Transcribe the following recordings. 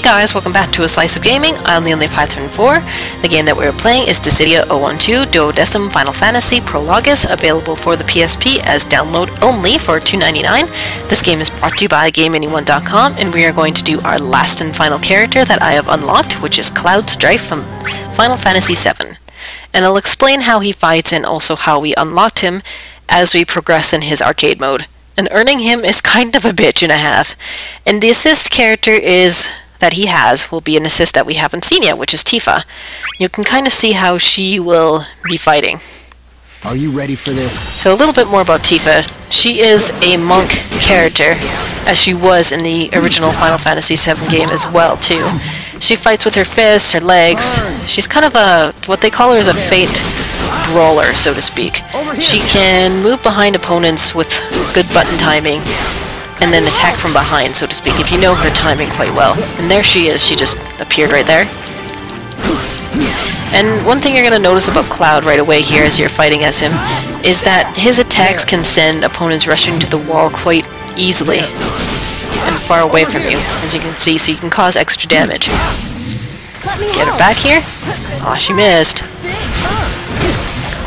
guys, welcome back to A Slice of Gaming. I'm the only Python 4. The game that we're playing is Dissidia 012 Duodecim Final Fantasy Prologus, available for the PSP as download only for $2.99. This game is brought to you by Gameanyone.com, and we are going to do our last and final character that I have unlocked, which is Cloud Strife from Final Fantasy VII. And I'll explain how he fights and also how we unlocked him as we progress in his arcade mode. And earning him is kind of a bitch and a half. And the assist character that he has will be an assist that we haven't seen yet, which is Tifa. You can kind of see how she will be fighting. Are you ready for this? So a little bit more about Tifa. She is a monk character, as she was in the original Final Fantasy VII game as well, too. She fights with her fists, her legs. She's kind of what they call her is a fate brawler, so to speak. She can move behind opponents with good button timing, and then attack from behind, so to speak, if you know her timing quite well. And there she is, she just appeared right there. And one thing you're going to notice about Cloud right away here as you're fighting as him, is that his attacks can send opponents rushing to the wall quite easily, and far away from you, as you can see, so you can cause extra damage. Get her back here. Aw, she missed.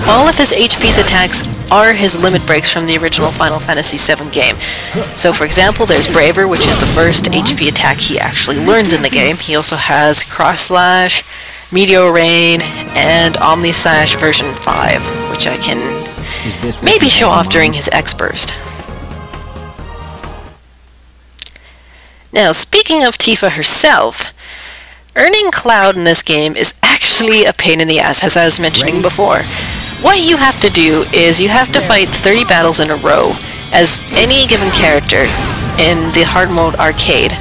All of his HP's attacks are his limit breaks from the original Final Fantasy VII game. So for example, there's Braver, which is the first HP attack he actually learns in the game. He also has Cross Slash, Meteor Rain, and Omni Slash version 5, which I can maybe show off during his X Burst. Now, speaking of Tifa herself, earning Cloud in this game is actually a pain in the ass, as I was mentioning before. What you have to do is you have to fight 30 battles in a row as any given character in the hard mode arcade.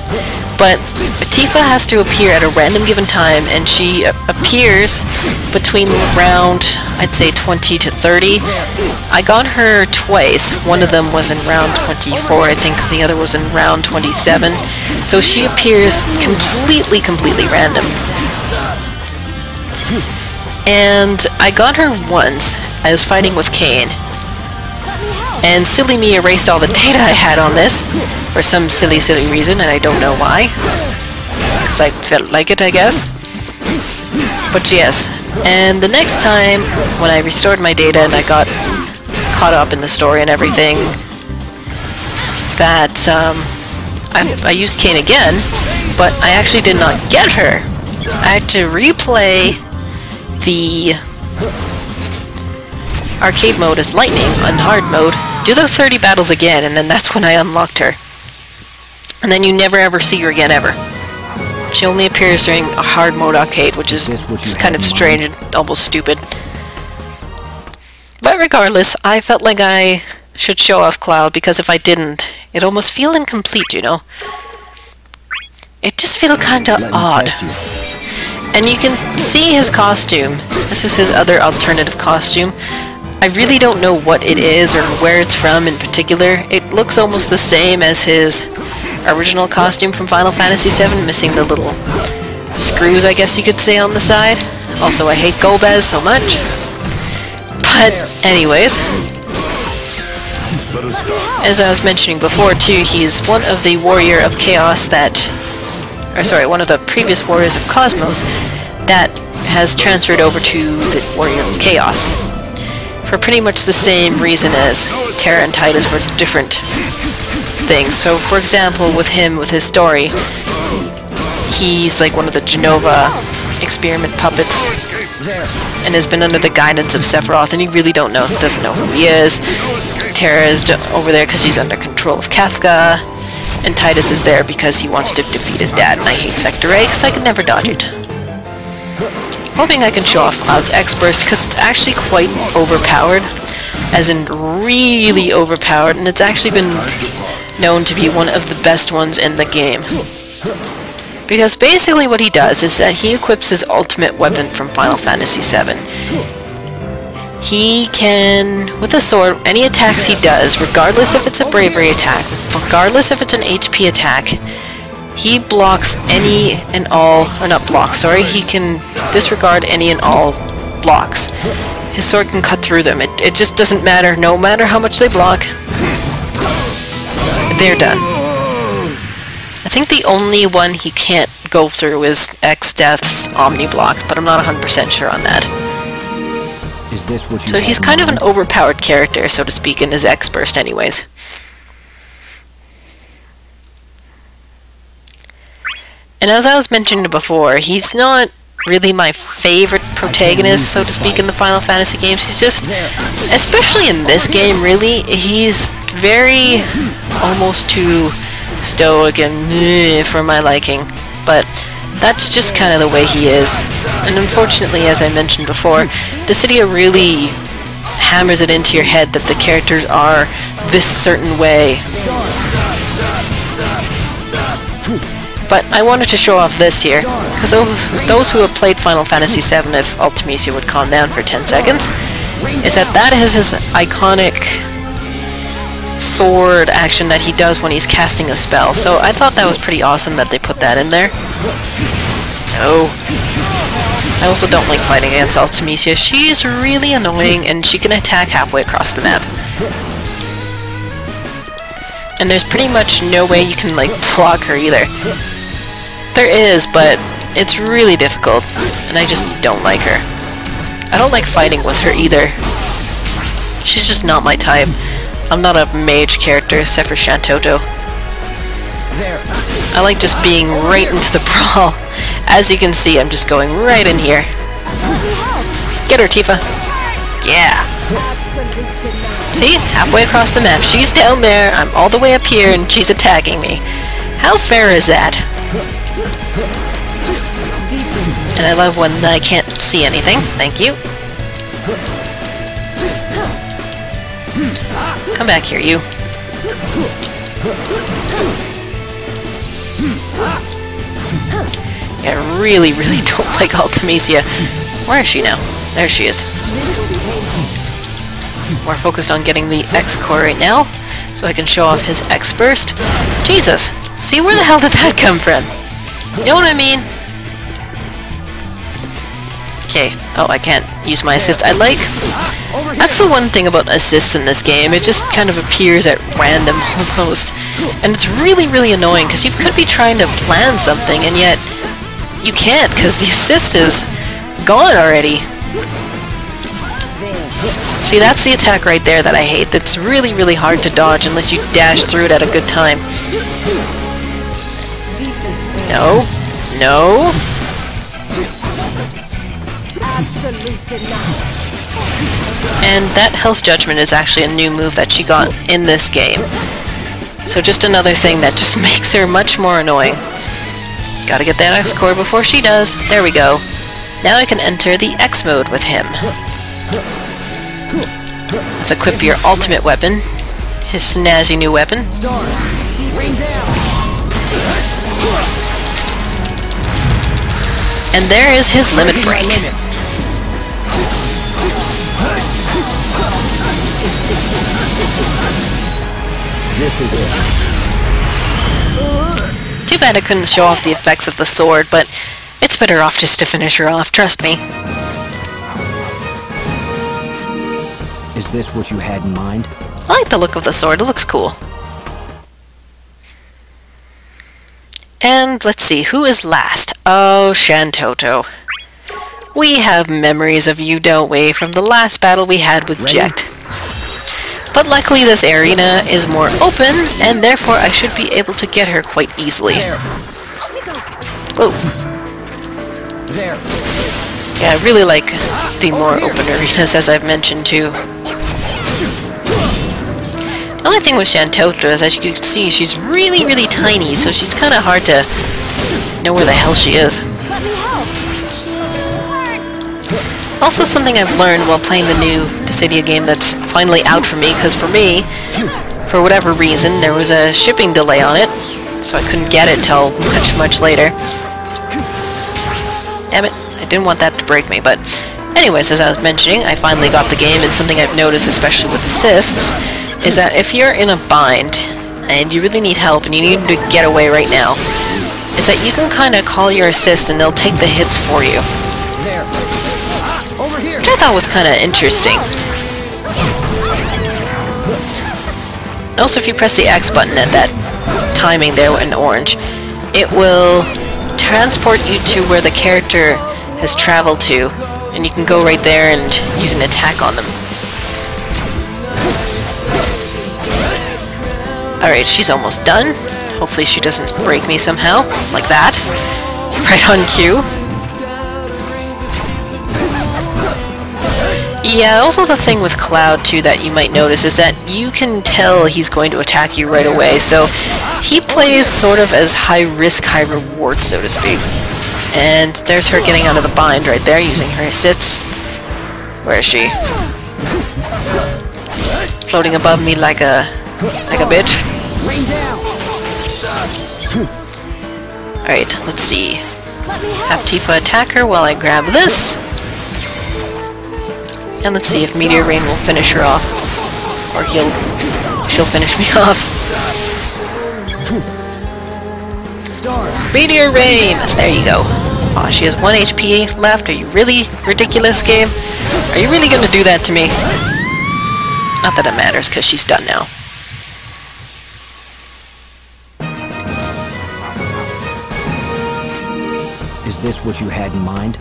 But Tifa has to appear at a random given time, and she appears between round, I'd say 20 to 30. I got her twice. One of them was in round 24, I think the other was in round 27. So she appears completely random. And I got her once. I was fighting with Cain. And silly me erased all the data I had on this for some silly reason, and I don't know why. Because I felt like it, I guess. But yes. And the next time, when I restored my data and I got caught up in the story and everything, that I used Cain again, but I actually did not get her. I had to replay the arcade mode as Lightning on hard mode, do the 30 battles again, and then that's when I unlocked her. And then you never ever see her again, ever. She only appears during a hard mode arcade, which is kind of strange and almost stupid. But regardless, I felt like I should show off Cloud, because if I didn't, it'd almost feel incomplete, you know? It just feels kinda odd. And you can see his costume. This is his other alternative costume. I really don't know what it is or where it's from in particular. It looks almost the same as his original costume from Final Fantasy VII, missing the little screws, I guess you could say, on the side. Also, I hate Golbez so much. But anyways, as I was mentioning before too, he's one of the Warrior of Chaos one of the previous Warriors of Cosmos that has transferred over to the Warrior of Chaos for pretty much the same reason as Terra and Titus were different things. So for example, with him, with his story, he's like one of the Genova experiment puppets and has been under the guidance of Sephiroth, and he really doesn't know who he is. Terra is over there because she's under control of Kafka, and Titus is there because he wants to defeat his dad, and I hate Sector A because I could never dodge it. Hoping I can show off Cloud's X Burst, because it's actually quite overpowered, as in really overpowered, and it's actually been known to be one of the best ones in the game. Because basically what he does is that he equips his ultimate weapon from Final Fantasy VII. He can, with a sword, any attacks he does, regardless if it's a bravery attack, regardless if it's an HP attack, he blocks any and all, or not blocks, sorry, he can disregard any and all blocks. His sword can cut through them. It just doesn't matter, no matter how much they block. They're done. I think the only one he can't go through is X Death's Omni Block, but I'm not 100% sure on that. Is this what you So he's kind of an overpowered character, so to speak, in his X Burst anyways. And as I was mentioning before, he's not really my favorite protagonist, so to speak, in the Final Fantasy games. He's just, especially in this game, really, he's very almost too stoic and for my liking. But that's just kind of the way he is. And unfortunately, as I mentioned before, Dissidia really hammers it into your head that the characters are this certain way. But I wanted to show off this here, because those who have played Final Fantasy VII, if Ultimecia would calm down for 10 seconds, is that is his iconic sword action that he does when he's casting a spell. So I thought that was pretty awesome that they put that in there. No. I also don't like fighting against Ultimecia. She's really annoying, and she can attack halfway across the map. And there's pretty much no way you can, like, block her either. There is, but it's really difficult, and I just don't like her. I don't like fighting with her either. She's just not my type. I'm not a mage character, except for Shantoto. I like just being right into the brawl. As you can see, I'm just going right in here. Get her, Tifa. Yeah. See? Halfway across the map. She's down there, I'm all the way up here, and she's attacking me. How fair is that? And I love when I can't see anything. Thank you. Come back here, you. Yeah, I really, really don't like Ultimecia. Where is she now? There she is. More focused on getting the X core right now, so I can show off his X burst. Jesus! See, where the hell did that come from? You know what I mean? Okay. Oh, I can't use my assist. That's the one thing about assists in this game. It just kind of appears at random, almost. And it's really, really annoying, because you could be trying to plan something, and yet you can't, because the assist is gone already. See, that's the attack right there that I hate. That's really, really hard to dodge unless you dash through it at a good time. No. No. And that Hell's Judgment is actually a new move that she got in this game. So just another thing that just makes her much more annoying. Gotta get that X core before she does. There we go. Now I can enter the X mode with him. Let's equip your ultimate weapon. His snazzy new weapon. And there is his limit break. This is it. Too bad I couldn't show off the effects of the sword, but it's better off just to finish her off, trust me. Is this what you had in mind? I like the look of the sword, it looks cool. And let's see, who is last? Oh, Shantoto. We have memories of you, don't we, from the last battle we had with Jekt. But luckily this arena is more open, and therefore I should be able to get her quite easily. Whoa. Yeah, I really like the more open arenas, as I've mentioned too. The only thing with Shantoto is, as you can see, she's really, really tiny, so she's kind of hard to know where the hell she is. Also, something I've learned while playing the new Dissidia game that's finally out for me, because for me, for whatever reason, there was a shipping delay on it, so I couldn't get it till much, much later. Damn it, I didn't want that to break me, but anyways, as I was mentioning, I finally got the game, and something I've noticed, especially with assists, is that if you're in a bind, and you really need help, and you need to get away right now, is that you can kind of call your assist, and they'll take the hits for you. Which I thought was kind of interesting. And also, if you press the X button at that timing there in orange, it will transport you to where the character has traveled to, and you can go right there and use an attack on them. Alright, she's almost done. Hopefully she doesn't break me somehow, like that. Right on cue. Yeah, also the thing with Cloud, too, that you might notice is that you can tell he's going to attack you right away, so he plays sort of as high risk, high reward, so to speak. And there's her getting out of the bind right there, using her assists. Where is she? Floating above me like a bitch. Alright, let's see. Have Tifa attack her while I grab this. And let's see if Meteor Rain will finish her off. Or she'll finish me off. Meteor Rain! There you go. Aw, she has 1 HP left. Are you really ridiculous, game? Are you really gonna do that to me? Not that it matters, because she's done now. Is this what you had in mind?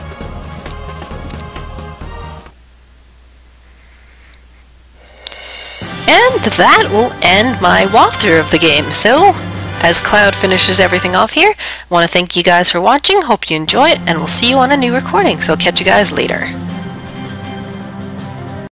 And that will end my walkthrough of the game. So, as Cloud finishes everything off here, I want to thank you guys for watching, hope you enjoy it, and we'll see you on a new recording, so I'll catch you guys later.